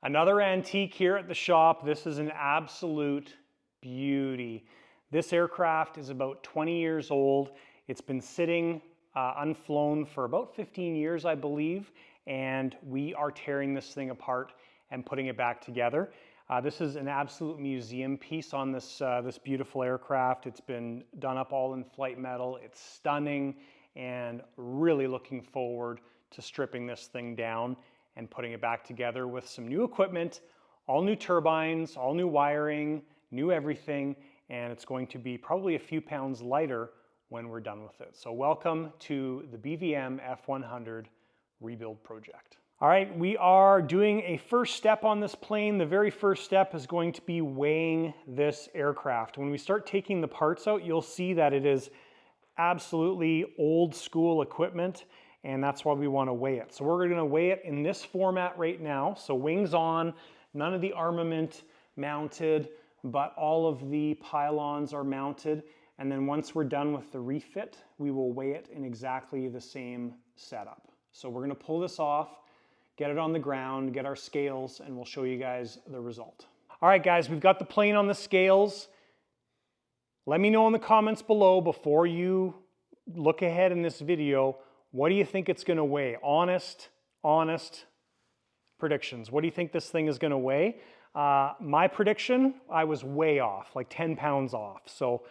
Another antique here at the shop. This is an absolute beauty. This aircraft is about 20 years old. It's been sitting unflown for about 15 years, I believe, and we are tearing this thing apart and putting it back together. This is an absolute museum piece on this beautiful aircraft. It's been done up all in flight metal. It's stunning, and really looking forward to stripping this thing down and putting it back together with some new equipment, all new turbines, all new wiring, new everything, and it's going to be probably a few pounds lighter when we're done with it. So welcome to the BVM F100 rebuild project. All right, we are doing a first step on this plane. The very first step is going to be weighing this aircraft. When we start taking the parts out, you'll see that it is absolutely old school equipment, and that's why we want to weigh it. So we're going to weigh it in this format right now. So wings on, none of the armament mounted, but all of the pylons are mounted. And then once we're done with the refit, we will weigh it in exactly the same setup. So we're going to pull this off, get it on the ground, get our scales, and we'll show you guys the result. All right, guys, we've got the plane on the scales. Let me know in the comments below before you look ahead in this video, what do you think it's going to weigh? Honest predictions. What do you think this thing is going to weigh? My prediction, I was way off, like 10 pounds off. So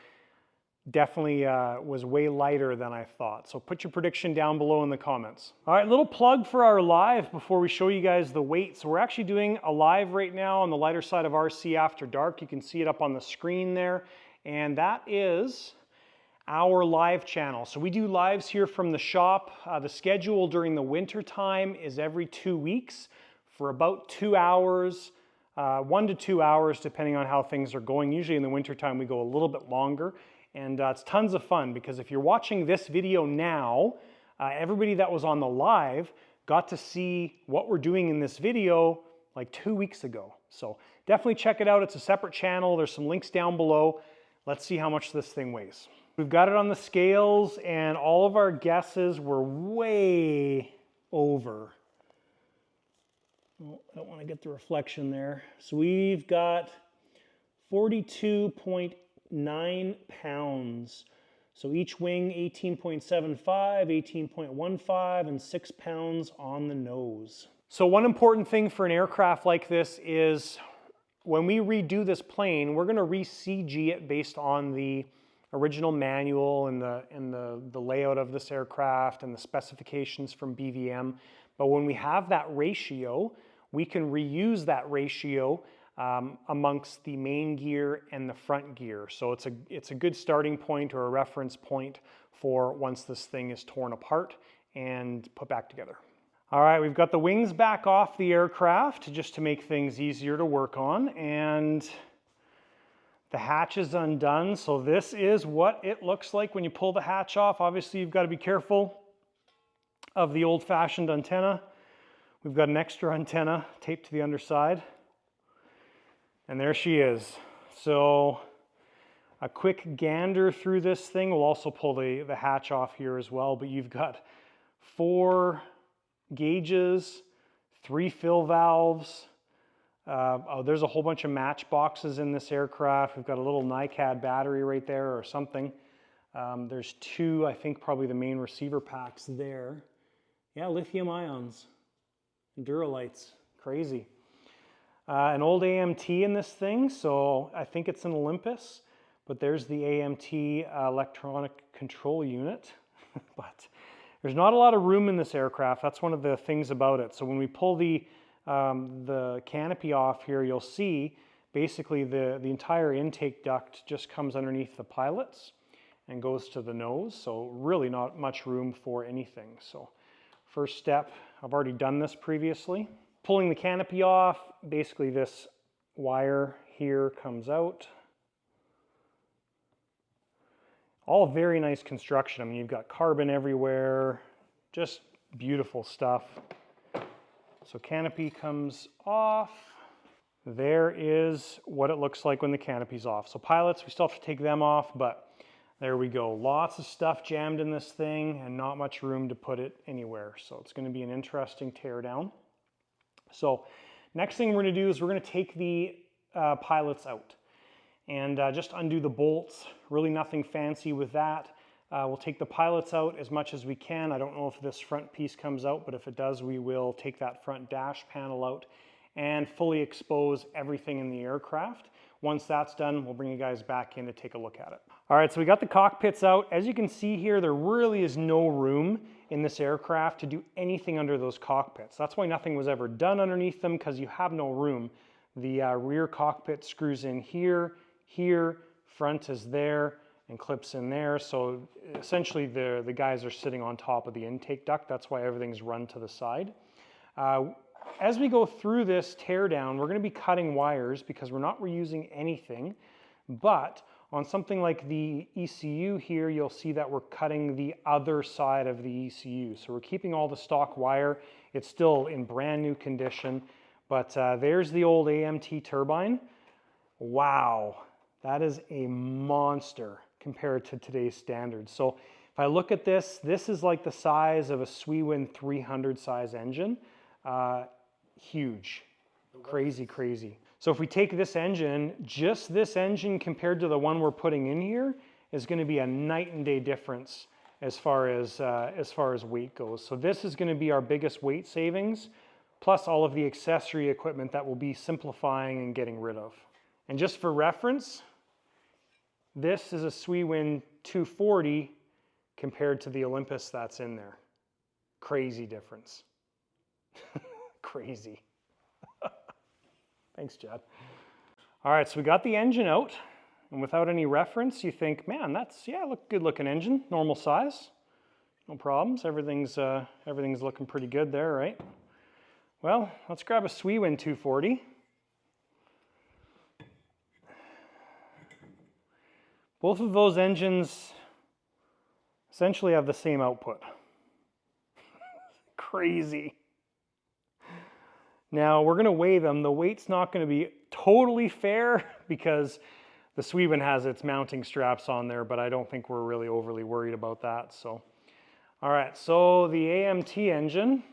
definitely was way lighter than I thought. So put your prediction down below in the comments. All right, little plug for our live before we show you guys the weight. So we're actually doing a live right now on the lighter side of RC after dark. You can see it up on the screen there. And that is our live channel. So we do lives here from the shop. The schedule during the winter time is every 2 weeks for about 2 hours, 1 to 2 hours, depending on how things are going. Usually in the winter time, we go a little bit longer. And it's tons of fun because if you're watching this video now, everybody that was on the live got to see what we're doing in this video like 2 weeks ago. So definitely check it out. It's a separate channel. There's some links down below. Let's see how much this thing weighs. We've got it on the scales and all of our guesses were way over. Oh, I don't want to get the reflection there. So we've got 42.9 pounds. So each wing 18.75, 18.15, and 6 pounds on the nose. So one important thing for an aircraft like this is when we redo this plane, we're going to re-CG it based on the original manual and the layout of this aircraft and the specifications from BVM. But when we have that ratio, we can reuse that ratio amongst the main gear and the front gear. So it's a good starting point or a reference point for once this thing is torn apart and put back together. All right, we've got the wings back off the aircraft just to make things easier to work on, and the hatch is undone. So this is what it looks like when you pull the hatch off. Obviously, you've got to be careful of the old-fashioned antenna. We've got an extra antenna taped to the underside. And there she is. So a quick gander through this thing. We'll also pull the hatch off here as well. But you've got 4 gauges, 3 fill valves. There's a whole bunch of match boxes in this aircraft. We've got a little NiCad battery right there or something. There's 2, I think probably the main receiver packs there. Yeah, lithium ions, Duralights, crazy. An old AMT in this thing, so I think it's an Olympus, but there's the AMT electronic control unit. But there's not a lot of room in this aircraft. That's one of the things about it. So when we pull the canopy off here, you'll see basically the entire intake duct just comes underneath the pilots and goes to the nose. So really not much room for anything. So first step, I've already done this previously. Pulling the canopy off, basically this wire here comes out. All very nice construction. I mean, you've got carbon everywhere, just beautiful stuff. So canopy comes off. There is what it looks like when the canopy's off. So pilots, we still have to take them off, but there we go. Lots of stuff jammed in this thing and not much room to put it anywhere. So it's going to be an interesting teardown. So Next thing we're going to do is we're going to take the pilots out and just undo the bolts. Really nothing fancy with that. We'll take the pilots out as much as we can. I don't know if this front piece comes out, but if it does, we will take that front dash panel out and fully expose everything in the aircraft. Once that's done, we'll bring you guys back in to take a look at it. All right, so we got the cockpits out. As you can see here, there really is no room in this aircraft to do anything under those cockpits. That's why nothing was ever done underneath them, because you have no room. The rear cockpit screws in here, front is there, and clips in there. So essentially the guys are sitting on top of the intake duct. That's why everything's run to the side. As we go through this teardown, we're going to be cutting wires because we're not reusing anything. But on something like the ECU here, you'll see that we're cutting the other side of the ECU. So we're keeping all the stock wire. It's still in brand new condition. But there's the old AMT turbine. Wow, that is a monster compared to today's standards. So if I look at this, this is like the size of a Swiwind 300 size engine. Huge, crazy. So if we take this engine, just this engine compared to the one we're putting in here is going to be a night and day difference as far as weight goes. So this is going to be our biggest weight savings, plus all of the accessory equipment that we'll be simplifying and getting rid of. And just for reference, this is a Swiwind 240 compared to the Olympus that's in there. Crazy difference. Crazy. Thanks, Chad. All right, so we got the engine out, and without any reference, you think, man, that's, yeah, good looking engine, normal size, no problems. Everything's looking pretty good there, right? Well, let's grab a Swiwind 240. Both of those engines essentially have the same output. Crazy. Now we're going to weigh them. The weight's not going to be totally fair because the Swiwind has its mounting straps on there, but I don't think we're really overly worried about that. So, all right, so the AMT engine,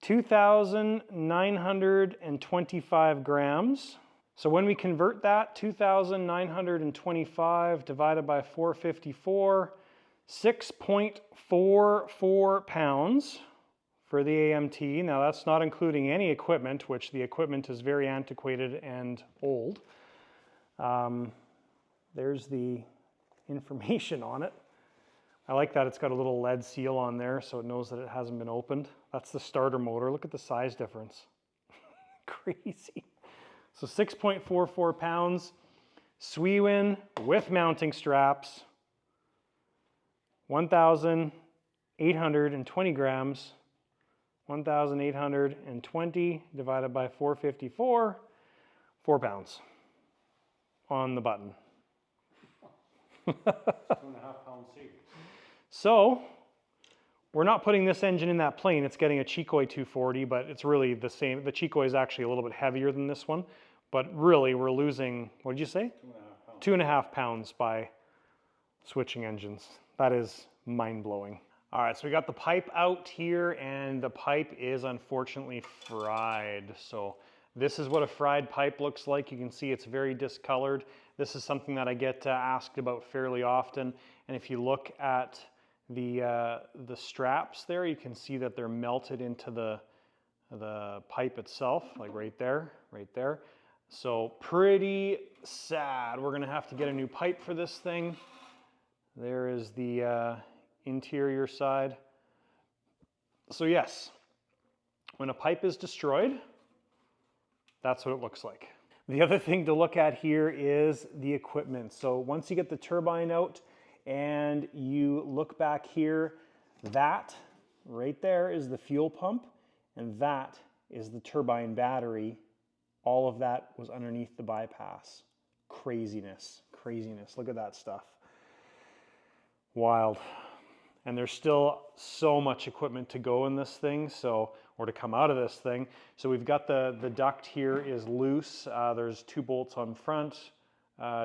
2,925 grams. So when we convert that, 2,925 divided by 454, 6.44 pounds for the AMT. Now that's not including any equipment, which the equipment is very antiquated and old. There's the information on it. I like that it's got a little lead seal on there so it knows that it hasn't been opened. That's the starter motor. Look at the size difference. Crazy. So 6.44 pounds, Swiwind with mounting straps, 1,820 grams, 1,820 divided by 454, 4 pounds on the button. 2.5 pounds savings. So we're not putting this engine in that plane. It's getting a Chikoi 240, but it's really the same. The Chikoi is actually a little bit heavier than this one, but really we're losing, what did you say? 2.5 pounds by switching engines. That is mind-blowing. All right, so we got the pipe out here, and the pipe is unfortunately fried. So this is what a fried pipe looks like. You can see it's very discolored. This is something that I get asked about fairly often. And if you look at the straps there, you can see that they're melted into the pipe itself, like right there. So pretty sad. We're gonna have to get a new pipe for this thing. There is the interior side. So yes, when a pipe is destroyed, that's what it looks like. The other thing to look at here is the equipment. So once you get the turbine out and you look back here, that right there is the fuel pump, and that is the turbine battery. All of that was underneath the bypass. Craziness. Look at that stuff. Wild. And there's still so much equipment to go in this thing, or to come out of this thing. So we've got the duct here is loose. There's 2 bolts on front,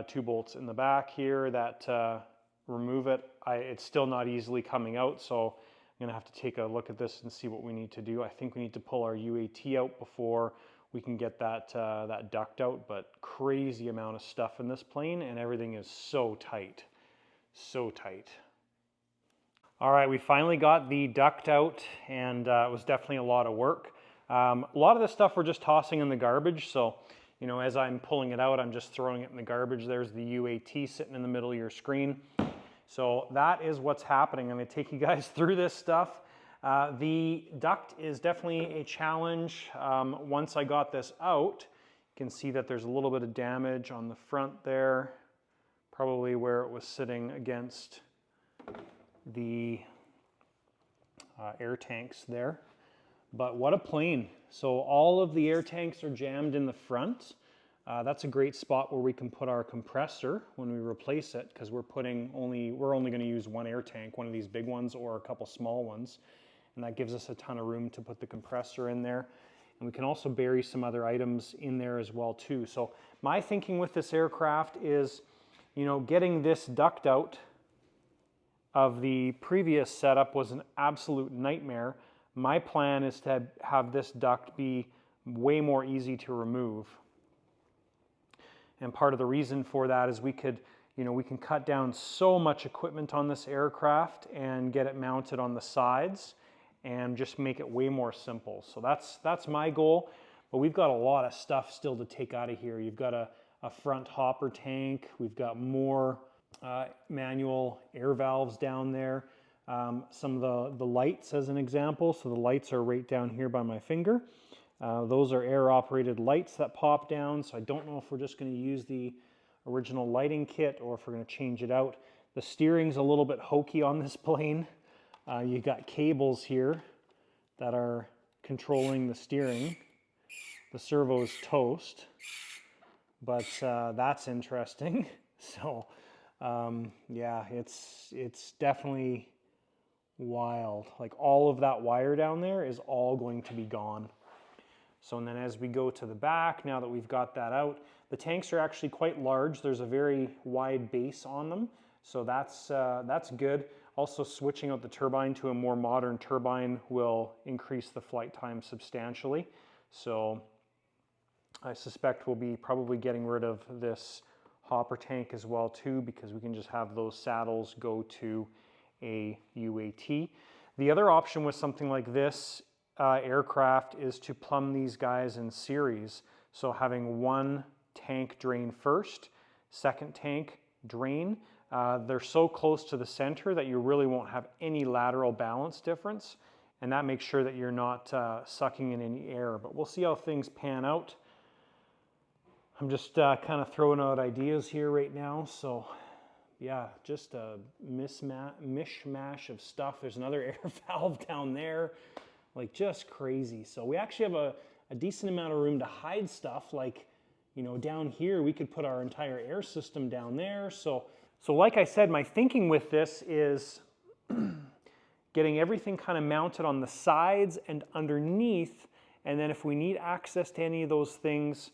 2 bolts in the back here that remove it. It's still not easily coming out, so going to have to take a look at this and see what we need to do. I think we need to pull our UAT out before we can get that, that duct out, but crazy amount of stuff in this plane, and everything is so tight, so tight. All right, we finally got the duct out, and it was definitely a lot of work. A lot of this stuff we're just tossing in the garbage, so you know, as I'm pulling it out, I'm just throwing it in the garbage. There's the UAT sitting in the middle of your screen. So that is what's happening. I'm going to take you guys through this stuff. The duct is definitely a challenge. Once I got this out, you can see that there's a little bit of damage on the front there, probably where it was sitting against the air tanks there. But what a plane. So all of the air tanks are jammed in the front. That's a great spot where we can put our compressor when we replace it, because we're only going to use one air tank, one of these big ones or a couple small ones. And that gives us a ton of room to put the compressor in there. And we can also bury some other items in there as well too. So my thinking with this aircraft is, you know, getting this duct out of the previous setup was an absolute nightmare. My plan is to have this duct be way more easy to remove. And part of the reason for that is we can cut down so much equipment on this aircraft and get it mounted on the sides and just make it way more simple. So that's my goal. But we've got a lot of stuff still to take out of here. You've got a front hopper tank. We've got more manual air valves down there. Some of the lights as an example. So the lights are right down here by my finger. Those are air operated lights that pop down. So I don't know if we're just going to use the original lighting kit or if we're going to change it out. The steering's a little bit hokey on this plane. You got cables here that are controlling the steering. The servo's toast, but that's interesting. So yeah, it's definitely wild. Like all of that wire down there is all going to be gone. So and then as we go to the back, now that we've got that out, the tanks are actually quite large. There's a very wide base on them, so that's good. Also, switching out the turbine to a more modern turbine will increase the flight time substantially. So I suspect we'll be probably getting rid of this hopper tank as well too, because we can just have those saddles go to a UAT. The other option with something like this aircraft is to plumb these guys in series. So having one tank drain first, second tank drain. They're so close to the center that you really won't have any lateral balance difference, and that makes sure that you're not sucking in any air. But we'll see how things pan out. I'm just kind of throwing out ideas here right now. So yeah, just a mishmash of stuff. There's another air valve down there, like just crazy. So we actually have a decent amount of room to hide stuff. Like, you know, down here we could put our entire air system down there. So like I said, my thinking with this is getting everything kind of mounted on the sides and underneath, and then if we need access to any of those things,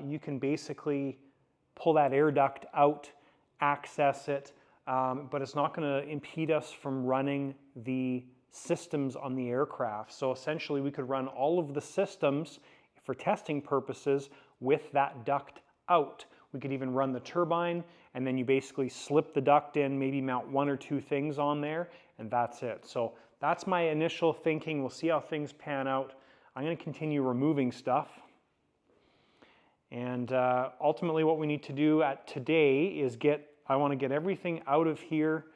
you can basically pull that air duct out, access it, but it's not going to impede us from running the systems on the aircraft. So essentially we could run all of the systems for testing purposes with that duct out. We could even run the turbine, and then you basically slip the duct in, maybe mount one or two things on there, and that's it. So that's my initial thinking. We'll see how things pan out. I'm going to continue removing stuff. And ultimately what we need to do today is I want to get everything out of here,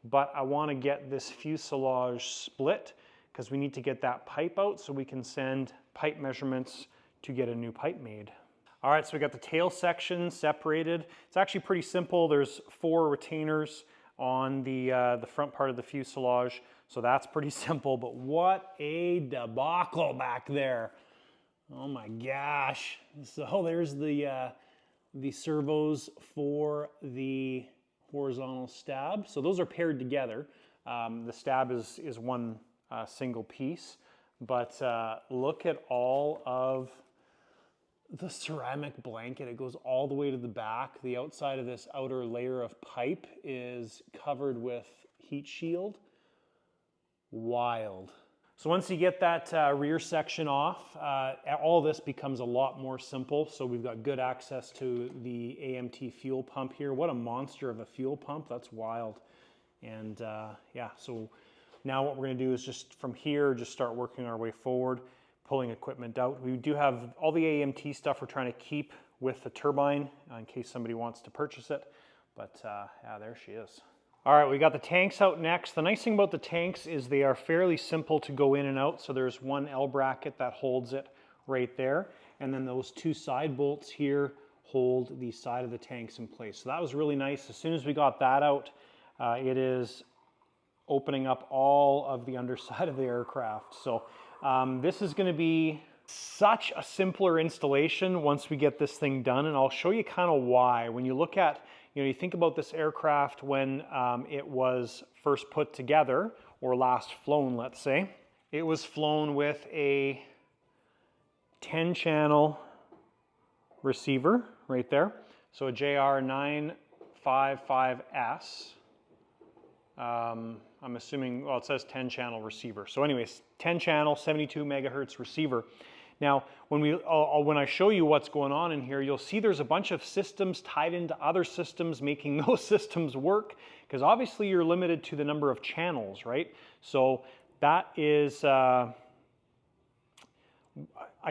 but I want to get this fuselage split because we need to get that pipe out so we can send pipe measurements to get a new pipe made. All right, so we got the tail section separated. It's actually pretty simple. There's 4 retainers on the front part of the fuselage, so that's pretty simple, but what a debacle back there. Oh my gosh. So there's the servos for the horizontal stab. So those are paired together. The stab is one single piece, but look at all of the ceramic blanket. It goes all the way to the back. The outside of this outer layer of pipe is covered with heat shield. Wild. So once you get that rear section off, all this becomes a lot more simple. So we've got good access to the AMT fuel pump here. What a monster of a fuel pump, that's wild. And yeah, so now what we're gonna do is just from here, just start working our way forward, pulling equipment out. We do have all the AMT stuff we're trying to keep with the turbine in case somebody wants to purchase it. But yeah, there she is. All right, we got the tanks out next. The nice thing about the tanks is they are fairly simple to go in and out. So there's one L bracket that holds it right there. And then those two side bolts here hold the side of the tanks in place. So that was really nice. As soon as we got that out, it is opening up all of the underside of the aircraft. So this is gonna be such a simpler installation once we get this thing done. And I'll show you kind of why. When you look at, you think about this aircraft when it was first put together or last flown, let's say. It was flown with a 10-channel receiver right there. So a JR955S. I'm assuming, well, it says 10-channel receiver. So anyways, 10-channel, 72 megahertz receiver. Now, when I show you what's going on in here, you'll see there's a bunch of systems tied into other systems making those systems work, because obviously you're limited to the number of channels, right? So that is, I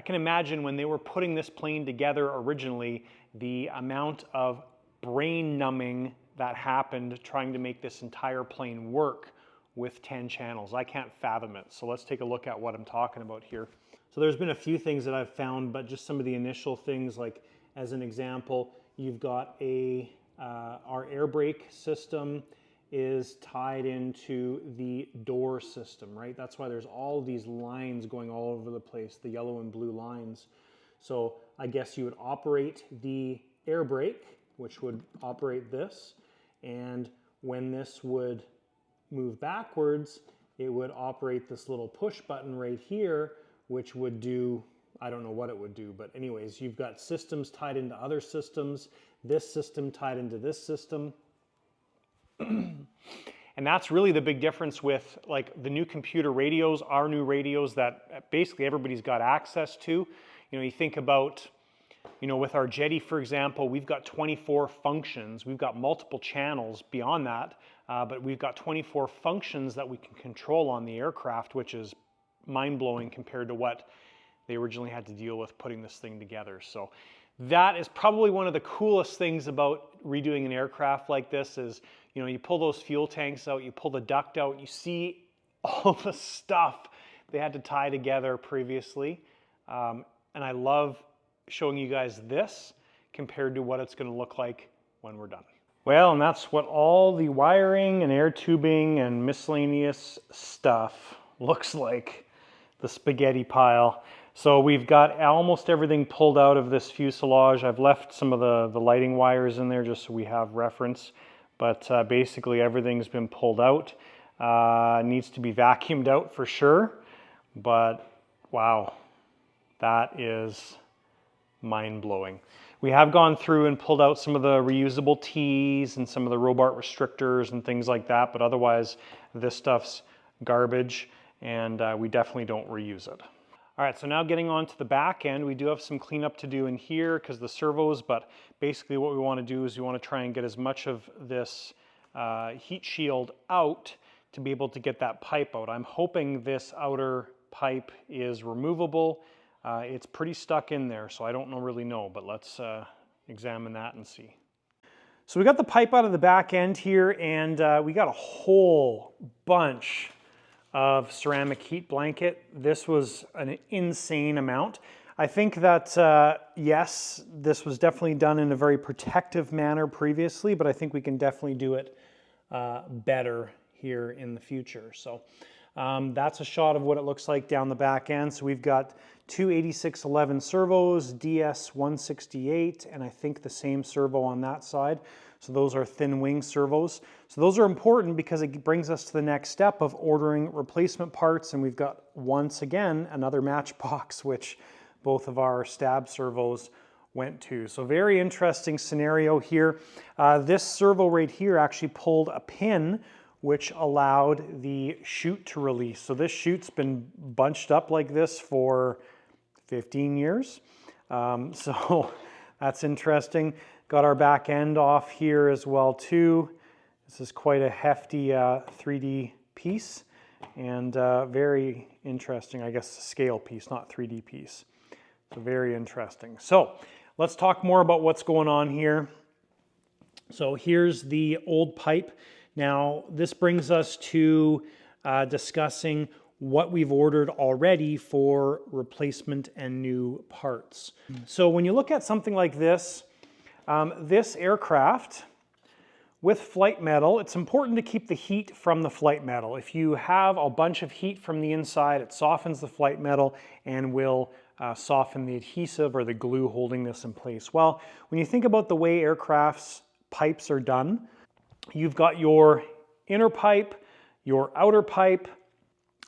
can imagine when they were putting this plane together originally, the amount of brain numbing that happened trying to make this entire plane work with 10 channels. I can't fathom it. So let's take a look at what I'm talking about here. So there's been a few things that I've found, but just some of the initial things, like as an example, you've got our air brake system is tied into the door system, right? That's why there's all these lines going all over the place, the yellow and blue lines. So I guess you would operate the air brake, which would operate this, and when this would move backwards, it would operate this little push button right here, which would do, I don't know what it would do, but anyways, you've got systems tied into other systems, this system tied into this system. And that's really the big difference with like the new computer radios, our new radios that basically everybody's got access to. You think about, with our Jetty, for example, we've got 24 functions. We've got multiple channels beyond that, but we've got 24 functions that we can control on the aircraft, which is mind-blowing compared to what they originally had to deal with putting this thing together. So that is probably one of the coolest things about redoing an aircraft like this is, you pull those fuel tanks out, you pull the duct out, you see all the stuff they had to tie together previously. And I love showing you guys this compared to what it's going to look like when we're done. Well, and that's what all the wiring and air tubing and miscellaneous stuff looks like. The spaghetti pile. So we've got almost everything pulled out of this fuselage. I've left some of the lighting wires in there just so we have reference, but basically everything's been pulled out. Needs to be vacuumed out for sure, but wow, that is mind-blowing. We have gone through and pulled out some of the reusable tees and some of the Robart restrictors and things like that, but otherwise this stuff's garbage, and we definitely don't reuse it. All right, so now getting on to the back end, we do have some cleanup to do in here because the servos, but basically what we want to do is we want to try and get as much of this heat shield out to be able to get that pipe out. I'm hoping this outer pipe is removable. It's pretty stuck in there, so I don't really know, but let's examine that and see. So we got the pipe out of the back end here, and we got a whole bunch of ceramic heat blanket. This was an insane amount. I think that, yes, this was definitely done in a very protective manner previously, but I think we can definitely do it better here in the future. So that's a shot of what it looks like down the back end. So we've got two 8611 servos, DS168, and I think the same servo on that side. So those are thin wing servos. So those are important because it brings us to the next step of ordering replacement parts. And we've got, once again, another matchbox, which both of our stab servos went to. So very interesting scenario here. This servo right here actually pulled a pin which allowed the chute to release. So this chute's been bunched up like this for 15 years. So that's interesting. Got our back end off here as well too. This is quite a hefty 3D piece and very interesting, I guess scale piece, not 3D piece. So very interesting. So let's talk more about what's going on here. So here's the old pipe. Now this brings us to discussing what we've ordered already for replacement and new parts. So when you look at something like this, this aircraft with flight metal, it's important to keep the heat from the flight metal. If you have a bunch of heat from the inside, it softens the flight metal and will soften the adhesive or the glue holding this in place. Well, when you think about the way aircraft's pipes are done, you've got your inner pipe, your outer pipe.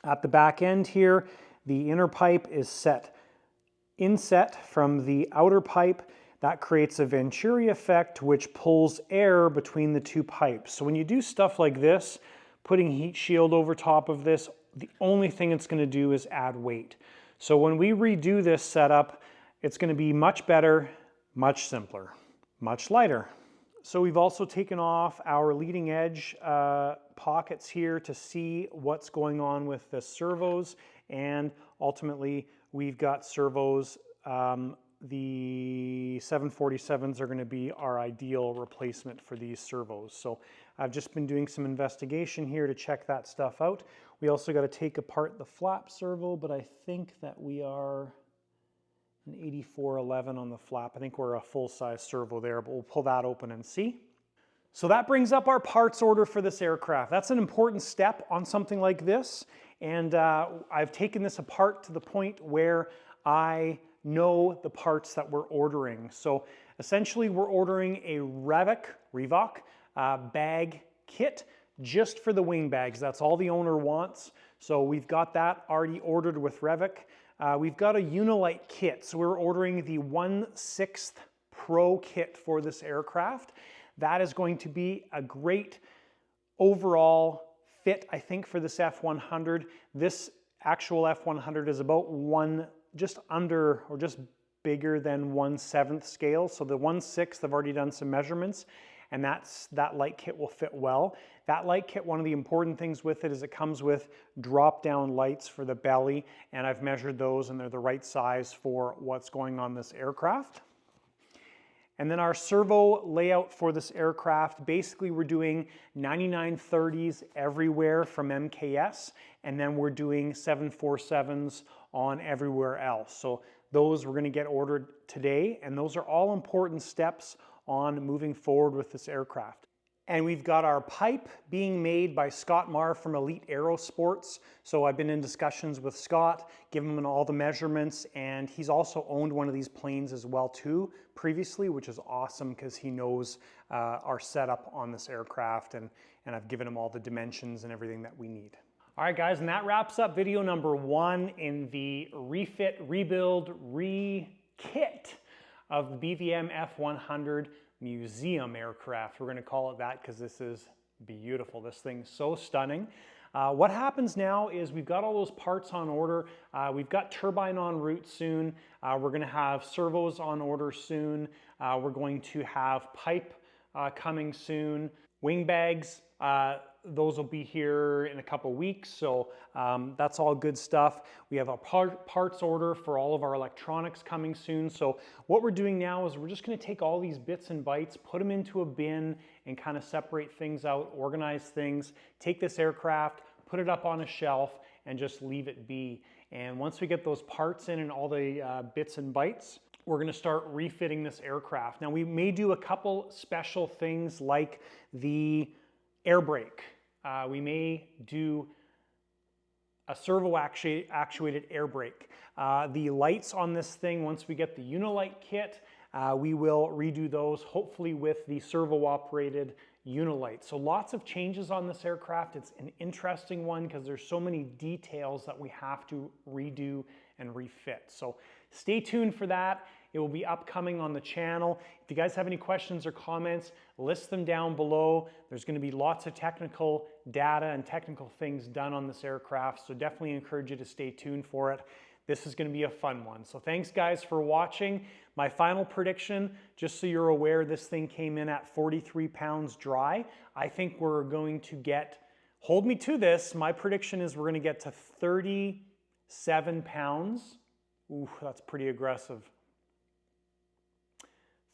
At the back end here, the inner pipe is inset from the outer pipe. That creates a Venturi effect, which pulls air between the two pipes. So when you do stuff like this, putting heat shield over top of this, the only thing it's going to do is add weight. So when we redo this setup, it's going to be much better, much simpler, much lighter. So we've also taken off our leading edge pockets here to see what's going on with the servos, and ultimately we've got servos. The 747s are going to be our ideal replacement for these servos. So I've just been doing some investigation here to check that stuff out. We also got to take apart the flap servo, but I think that we are an 8411 on the flap. I think we're a full-size servo there, but we'll pull that open and see. So that brings up our parts order for this aircraft. That's an important step on something like this, and I've taken this apart to the point where I know the parts that we're ordering. So essentially we're ordering a Revoc bag kit just for the wing bags. That's all the owner wants. So we've got that already ordered with Revoc. We've got a Unilite kit. So we're ordering the 1/6 Pro kit for this aircraft. That is going to be a great overall fit, I think, for this F100. This actual F100 is about just under or just bigger than 1/7 scale. So the 1/6, I've already done some measurements, and that light kit will fit well. That light kit, one of the important things with it is it comes with drop-down lights for the belly, and I've measured those and they're the right size for what's going on this aircraft. And then our servo layout for this aircraft, basically we're doing 9930s everywhere from MKS, and then we're doing 747s on everywhere else. So those we're going to get ordered today, and those are all important steps on moving forward with this aircraft. And we've got our pipe being made by Scott Marr from Elite Aerosports. So I've been in discussions with Scott, given him all the measurements, and he's also owned one of these planes as well too previously, which is awesome because he knows our setup on this aircraft, and I've given him all the dimensions and everything that we need. All right, guys, and that wraps up video number 1 in the refit, rebuild, re-kit of the BVM F100 museum aircraft. We're going to call it that because this is beautiful. This thing's so stunning. What happens now is we've got all those parts on order. We've got turbine en route soon. We're going to have servos on order soon. We're going to have pipe coming soon. Wing bags, those will be here in a couple weeks, so that's all good stuff. We have a parts order for all of our electronics coming soon. So what we're doing now is we're just going to take all these bits and bytes, put them into a bin, and kind of separate things out, organize things, take this aircraft, put it up on a shelf, and just leave it be. And once we get those parts in and all the bits and bytes, we're going to start refitting this aircraft. Now we may do a couple special things like the air brake. We may do a servo actuated air brake. The lights on this thing, once we get the Unilite kit, we will redo those, hopefully with the servo operated Unilite. So lots of changes on this aircraft. It's an interesting one because there's so many details that we have to redo and refit. So stay tuned for that. It will be upcoming on the channel. If you guys have any questions or comments, list them down below. There's going to be lots of technical data and technical things done on this aircraft, so definitely encourage you to stay tuned for it. This is going to be a fun one. So thanks guys for watching. My final prediction, just so you're aware, this thing came in at 43 pounds dry. I think we're going to get, hold me to this, my prediction is we're going to get to 37 pounds. Ooh, that's pretty aggressive.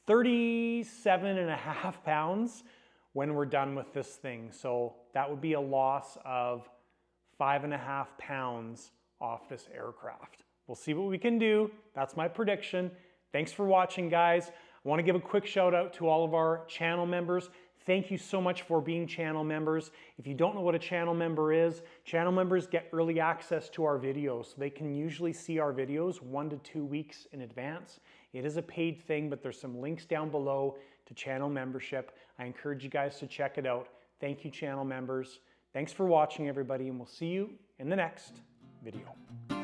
37.5 pounds when we're done with this thing. So that would be a loss of 5.5 pounds off this aircraft. We'll see what we can do. That's my prediction. Thanks for watching, guys. I want to give a quick shout out to all of our channel members. Thank you so much for being channel members. If you don't know what a channel member is, channel members get early access to our videos. So they can usually see our videos 1 to 2 weeks in advance. It is a paid thing, but there's some links down below to channel membership. I encourage you guys to check it out. Thank you, channel members. Thanks for watching, everybody, and we'll see you in the next video.